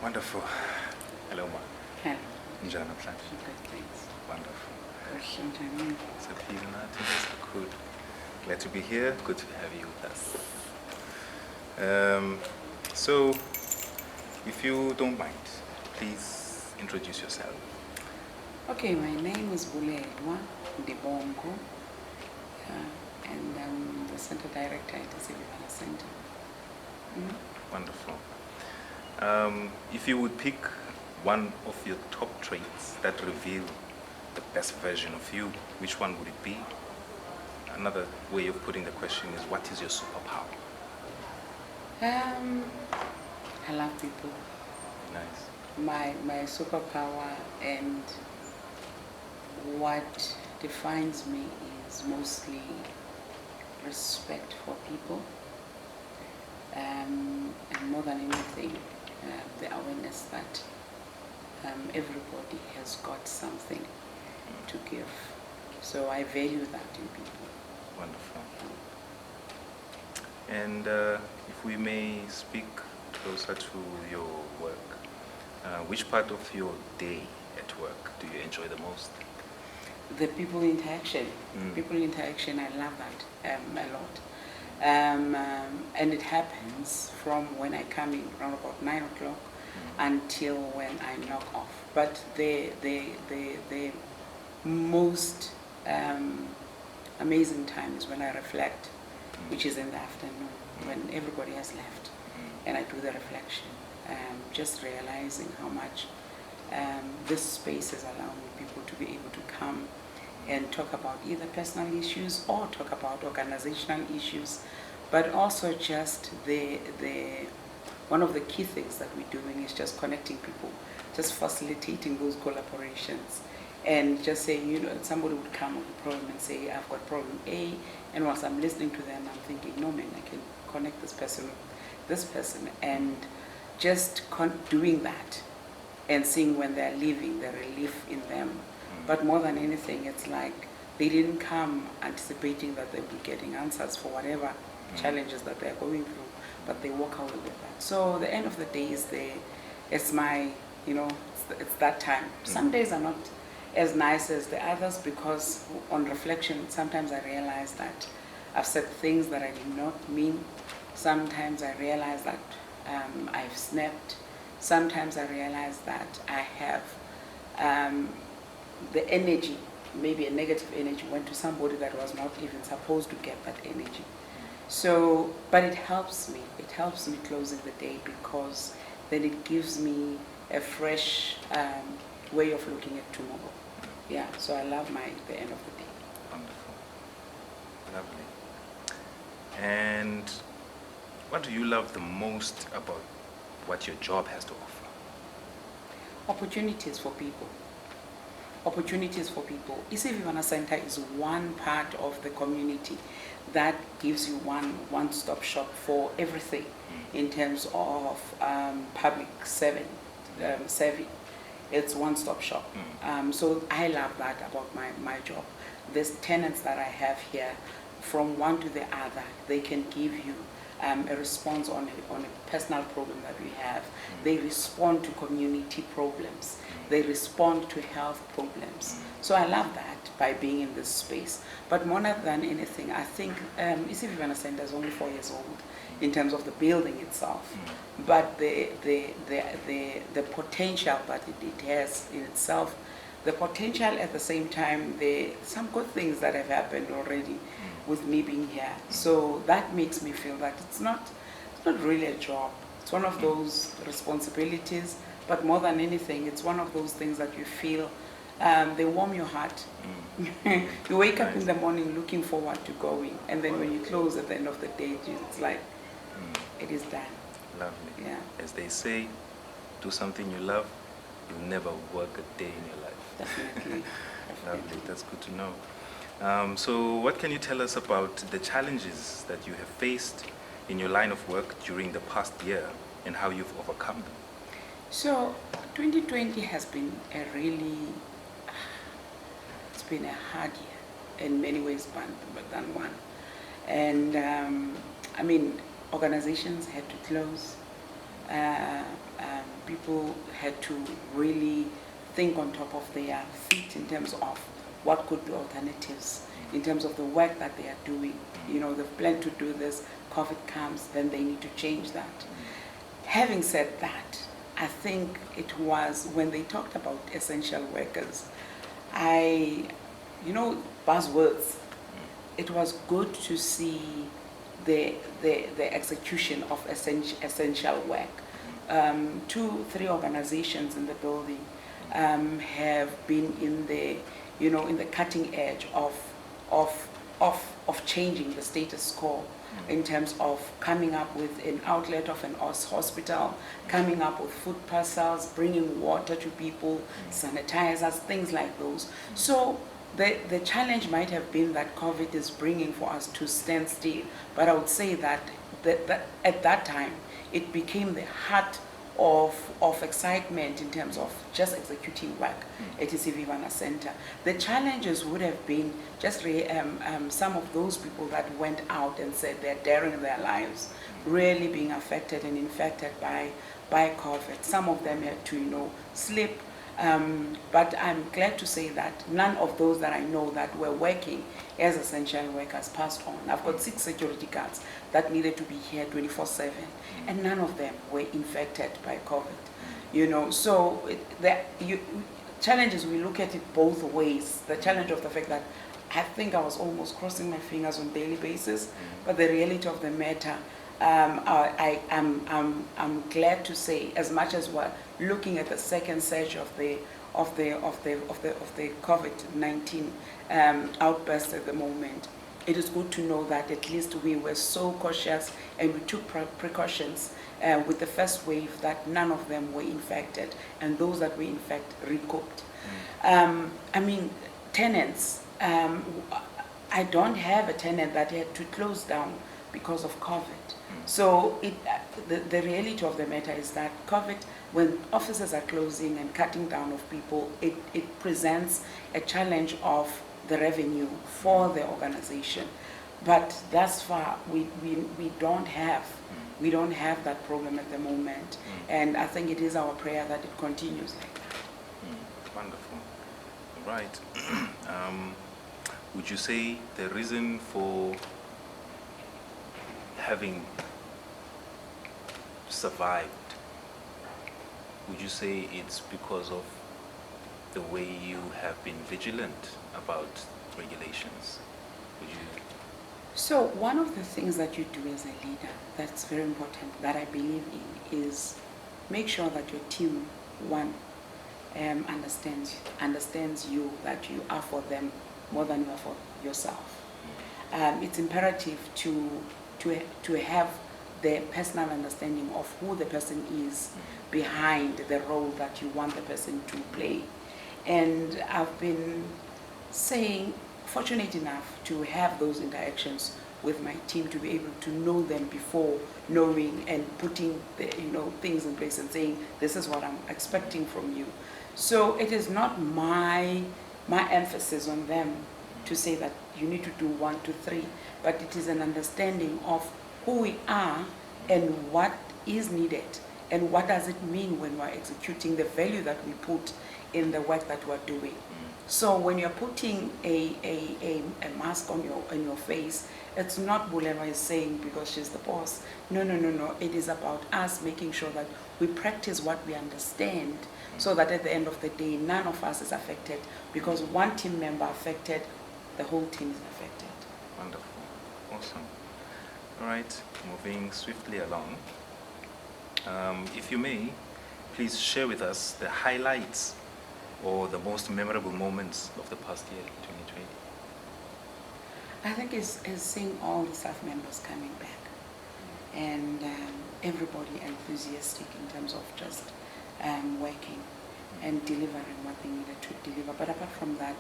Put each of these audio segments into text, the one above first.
Wonderful. Hello, Ma. Hello. Njana Plant. Good, thanks. Wonderful. Shintani. So, please, good. Glad to be here. Good to have you with us. So, if you don't mind, please introduce yourself. Okay, my name is Bulelwa Ndibongo, and I'm the Center Director at the Isivivana Center. Wonderful. If you would pick one of your top traits that reveal the best version of you, which one would it be? Another way of putting the question is, what is your superpower? I love people. Nice. My superpower and what defines me is mostly respect for people, and more than anything, the awareness that everybody has got something to give. So I value that in people. Wonderful. And if we may speak closer to your work, which part of your day at work do you enjoy the most? The people interaction. People interaction, I love that a lot. And it happens from when I come in around about 9 o'clock until when I knock off. But the most amazing time is when I reflect, which is in the afternoon, when everybody has left, and I do the reflection, just realizing how much this space is allowing people to be able to come and talk about either personal issues or talk about organizational issues, but also just one of the key things that we're doing is just connecting people, just facilitating those collaborations, and just saying, you know, somebody would come with a problem and say, I've got problem A, and whilst I'm listening to them, I'm thinking, no man, I can connect this person with this person, and just doing that and seeing when they're leaving, the relief in them. But more than anything, it's like they didn't come anticipating that they'll be getting answers for whatever challenges that they're going through, but they walk away with that. So the end of the day is it's my, you know, it's that time. Some days are not as nice as the others because on reflection, sometimes I realize that I've said things that I did not mean. Sometimes I realize that I've snapped. Sometimes I realize that I have the energy, maybe a negative energy, went to somebody that was not even supposed to get that energy. So, but it helps me. It helps me closing the day because then it gives me a fresh way of looking at tomorrow. Yeah, so I love the end of the day. Wonderful. Lovely. And what do you love the most about what your job has to offer? Opportunities for people. Opportunities for people. Isivivana Center is one part of the community that gives you one-stop shop for everything in terms of public service. It's one-stop shop. So I love that about my job. There's tenants that I have here, from one to the other, they can give you a response on a personal problem that we have. They respond to community problems. They respond to health problems. So I love that by being in this space. But more than anything, I think Isivivana Center is only 4 years old in terms of the building itself. But the potential that it has in itself, the potential at the same time, some good things that have happened already with me being here. So that makes me feel that it's not really a job. It's one of those responsibilities, but more than anything, it's one of those things that you feel, they warm your heart. You wake up in the morning looking forward to going, and then when you close at the end of the day, it's like, it is done. Lovely. Yeah. As they say, do something you love, you'll never work a day in your life. Definitely. Lovely, that's good to know. So what can you tell us about the challenges that you have faced in your line of work during the past year and how you've overcome them? So 2020 has been it's been a hard year in many ways than one. And I mean, organizations had to close. people had to really think on top of their feet in terms of what could be alternatives, in terms of the work that they are doing. You know, they've planned to do this, COVID comes, then they need to change that. Having said that, I think it was when they talked about essential workers, buzzwords, it was good to see the execution of essential work. 2-3 organizations in the building have been in the cutting edge of changing the status quo in terms of coming up with an outlet of an hospital, coming up with food parcels, bringing water to people, sanitizers, things like those. So the challenge might have been that COVID is bringing for us to stand still, but I would say that at that time it became the heart of excitement in terms of just executing work at isivivana Center. The challenges would have been just some of those people that went out and said they're daring their lives, really being affected and infected by COVID. Some of them had to, sleep. But I'm glad to say that none of those that I know that were working as essential workers passed on. I've got 6 security guards that needed to be here 24/7, and none of them were infected by COVID. So challenges, we look at it both ways. The challenge of the fact that I think I was almost crossing my fingers on a daily basis, but the reality of the matter, I'm glad to say, as much as we're looking at the second surge of the COVID-19 outburst at the moment, it is good to know that at least we were so cautious and we took precautions with the first wave that none of them were infected, and those that were in fact recouped. Tenants. I don't have a tenant that had to close down because of COVID. So the reality of the matter is that COVID, when offices are closing and cutting down of people, it presents a challenge of the revenue for the organization. But thus far, we don't have that problem at the moment. And I think it is our prayer that it continues like that. Wonderful. Right. Would you say the reason for having survived, would you say it's because of the way you have been vigilant about regulations? Would you? So one of the things that you do as a leader that's very important, that I believe in, is make sure that your team, one, understands you, that you are for them more than you are for yourself. It's imperative to have the personal understanding of who the person is behind the role that you want the person to play. And I've been fortunate enough to have those interactions with my team, to be able to know them before knowing and putting things in place and saying, this is what I'm expecting from you. So it is not my emphasis on them to say that you need to do 1, 2, 3, but it is an understanding of who we are and what is needed and what does it mean when we're executing the value that we put in the work that we're doing. So when you're putting a mask on your face, it's not Bulelwa is saying because she's the boss. No. It is about us making sure that we practice what we understand, so that at the end of the day, none of us is affected, because one team member affected, the whole team is affected. Wonderful. Awesome. All right, moving swiftly along. If you may, please share with us the highlights or the most memorable moments of the past year, 2020. I think it's seeing all the staff members coming back and everybody enthusiastic in terms of just working and delivering what they needed to deliver. But apart from that,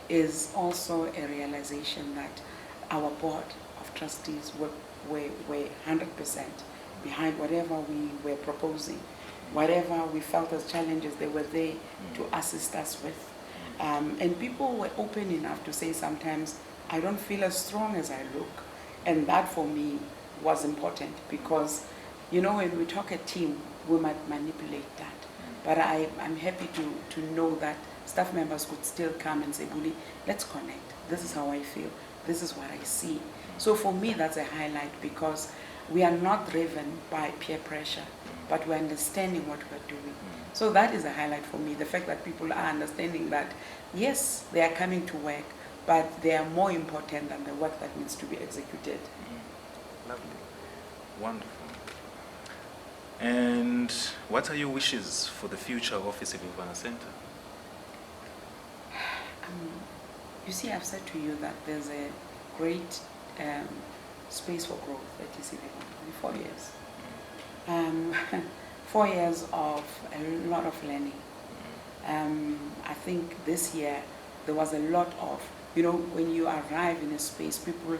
is also a realization that our board of trustees were 100% behind whatever we were proposing. Whatever we felt as challenges, they were there to assist us with. And people were open enough to say sometimes, I don't feel as strong as I look. And that for me was important, because You know, when we talk a team, we might manipulate that. But I'm happy to know that staff members could still come and say, Buli, let's connect. This is how I feel. This is what I see. So for me, that's a highlight because we are not driven by peer pressure, but we're understanding what we're doing. So that is a highlight for me, the fact that people are understanding that, yes, they are coming to work, but they are more important than the work that needs to be executed. Lovely. Wonderful. And what are your wishes for the future of isivivana Center? You see, I've said to you that there's a great space for growth at isivivana in 4 years. 4 years of a lot of learning. I think this year there was a lot of, you know, when you arrive in a space, people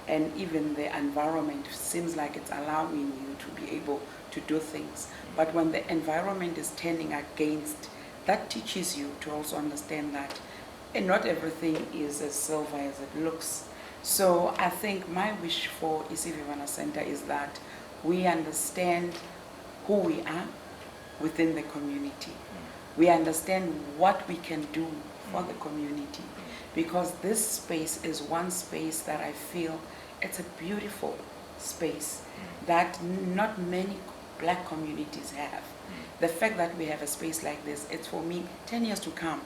and even the environment seems like it's allowing you to be able to do things. But when the environment is turning against, that teaches you to also understand that and not everything is as silver as it looks. So I think my wish for isivivana Center is that we understand who we are within the community. We understand what we can do for the community, because this space is one space that I feel it's a beautiful space that not many black communities have. The fact that we have a space like this, it's for me 10 years to come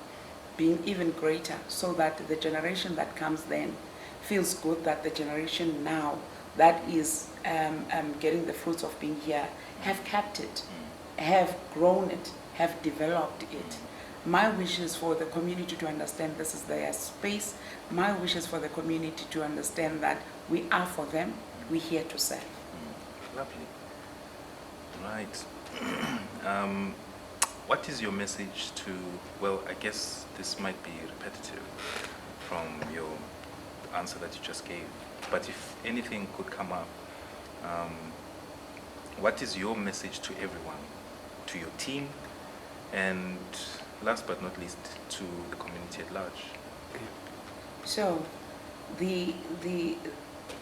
being even greater, so that the generation that comes then feels good that the generation now that is getting the fruits of being here have kept it, have grown it, have developed it. My wish is for the community to understand this is their space. My wish is for the community to understand that we are for them, we're here to serve. Lovely. Right. What is your message to, well, I guess this might be repetitive from your answer that you just gave, but if anything could come up, what is your message to everyone, to your team, and last but not least, to the community at large? So,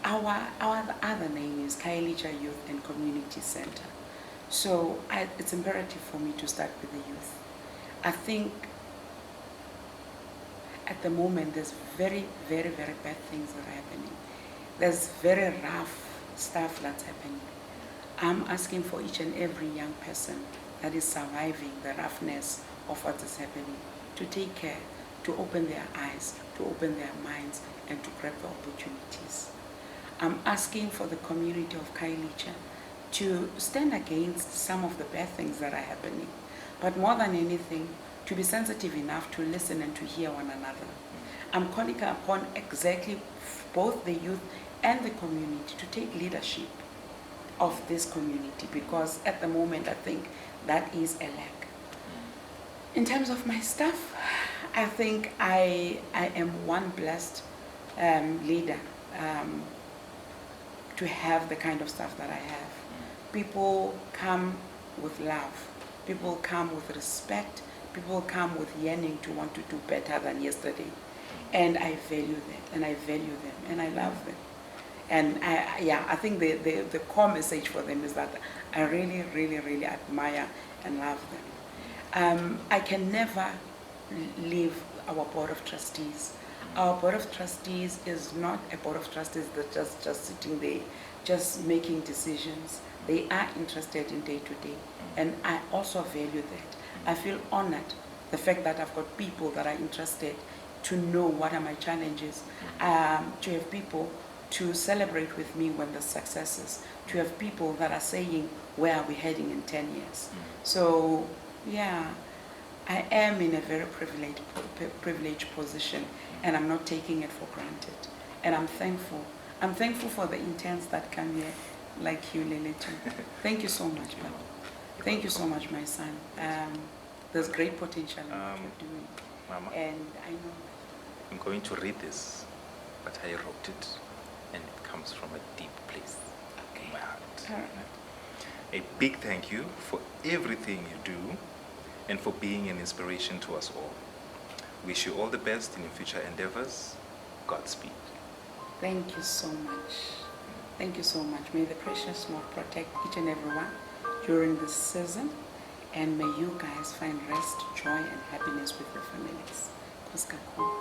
our other name is Khayelitsha Youth and Community Center. So it's imperative for me to start with the youth. I think at the moment there's very, very, very bad things that are happening. There's very rough stuff that's happening. I'm asking for each and every young person that is surviving the roughness of what is happening to take care, to open their eyes, to open their minds, and to grab the opportunities. I'm asking for the community of Khayelitsha to stand against some of the bad things that are happening, but more than anything, to be sensitive enough to listen and to hear one another. I'm calling upon exactly both the youth and the community to take leadership of this community, because at the moment I think that is a lack. In terms of my staff, I think I am one blessed leader to have the kind of staff that I have. People come with love, people come with respect, people come with yearning to want to do better than yesterday. And I value that, and I value them, and I love them. And I think the core message for them is that I really, really, really admire and love them. I can never leave our board of trustees. Our board of trustees is not a board of trustees that's just sitting there, just making decisions. They are interested in day to day, and I also value that. I feel honored the fact that I've got people that are interested to know what are my challenges, to have people to celebrate with me when there's successes, to have people that are saying, where are we heading in 10 years? So, yeah, I am in a very privileged position, and I'm not taking it for granted. And I'm thankful. I'm thankful for the interns that come here, like you, Lele, too. Thank you so much, Papa. Thank you so much, my son. There's great potential in what you're doing. Mama, And I know I'm going to read this, but I wrote it, and it comes from a deep place in my heart. All right. A big thank you for everything you do and for being an inspiration to us all. Wish you all the best in your future endeavors. Godspeed. Thank you so much. Thank you so much. May the precious Lord protect each and every one during this season, and may you guys find rest, joy, and happiness with your families. Nkosi kakhulu.